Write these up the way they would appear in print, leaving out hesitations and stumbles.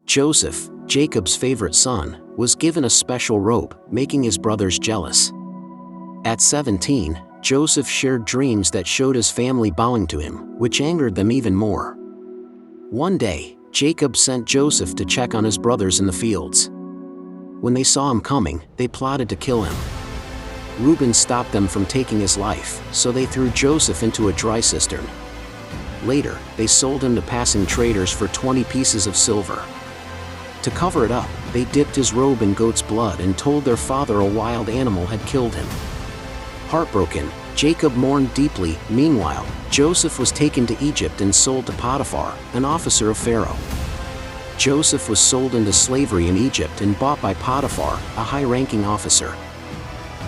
Joseph, Jacob's favorite son, was given a special robe, making his brothers jealous. At 17, Joseph shared dreams that showed his family bowing to him, which angered them even more. One day, Jacob sent Joseph to check on his brothers in the fields. When they saw him coming, they plotted to kill him. Reuben stopped them from taking his life, so they threw Joseph into a dry cistern. Later, they sold him to passing traders for 20 pieces of silver. To cover it up, they dipped his robe in goat's blood and told their father a wild animal had killed him. Heartbroken, Jacob mourned deeply. Meanwhile, Joseph was taken to Egypt and sold to Potiphar, an officer of Pharaoh. Joseph was sold into slavery in Egypt and bought by Potiphar, a high-ranking officer.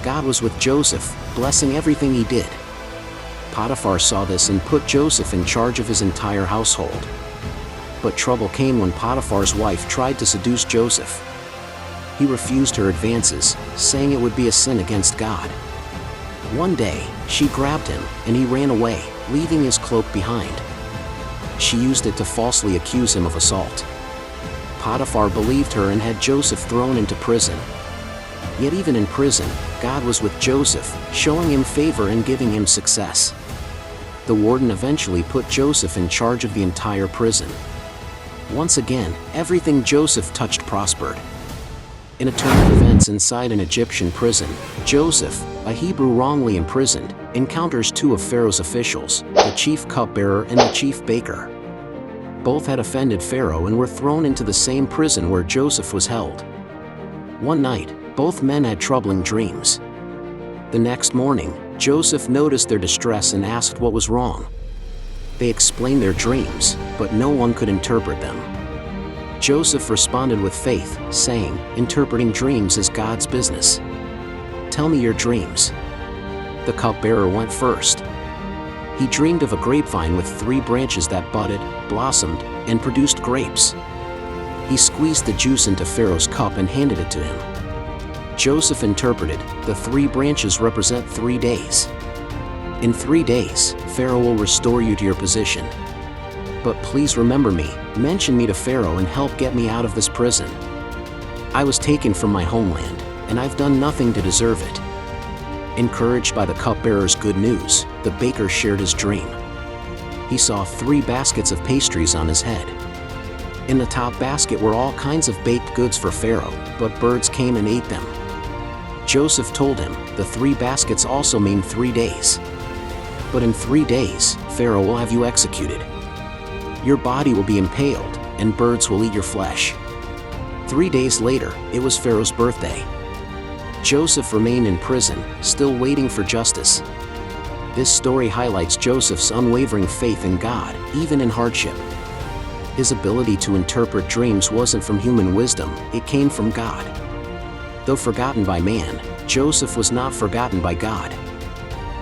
God was with Joseph, blessing everything he did. Potiphar saw this and put Joseph in charge of his entire household. But trouble came when Potiphar's wife tried to seduce Joseph. He refused her advances, saying it would be a sin against God. One day, she grabbed him, and he ran away, leaving his cloak behind. She used it to falsely accuse him of assault. Potiphar believed her and had Joseph thrown into prison. Yet even in prison, God was with Joseph, showing him favor and giving him success. The warden eventually put Joseph in charge of the entire prison. Once again, everything Joseph touched prospered. In a turn of events inside an Egyptian prison, Joseph, a Hebrew wrongly imprisoned, encounters two of Pharaoh's officials, the chief cupbearer and the chief baker. Both had offended Pharaoh and were thrown into the same prison where Joseph was held. One night, both men had troubling dreams. The next morning, Joseph noticed their distress and asked what was wrong. They explained their dreams, but no one could interpret them. Joseph responded with faith, saying, "Interpreting dreams is God's business. Tell me your dreams." The cupbearer went first. He dreamed of a grapevine with 3 branches that budded, blossomed, and produced grapes. He squeezed the juice into Pharaoh's cup and handed it to him. Joseph interpreted, the 3 branches represent 3 days. In 3 days, Pharaoh will restore you to your position. But please remember me, mention me to Pharaoh and help get me out of this prison. I was taken from my homeland, and I've done nothing to deserve it. Encouraged by the cupbearer's good news, the baker shared his dream. He saw 3 baskets of pastries on his head. In the top basket were all kinds of baked goods for Pharaoh, but birds came and ate them. Joseph told him, the 3 baskets also mean 3 days. But in 3 days, Pharaoh will have you executed. Your body will be impaled, and birds will eat your flesh. 3 days later, it was Pharaoh's birthday. Joseph remained in prison, still waiting for justice. This story highlights Joseph's unwavering faith in God, even in hardship. His ability to interpret dreams wasn't from human wisdom, it came from God. Though forgotten by man, Joseph was not forgotten by God.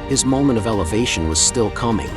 His moment of elevation was still coming.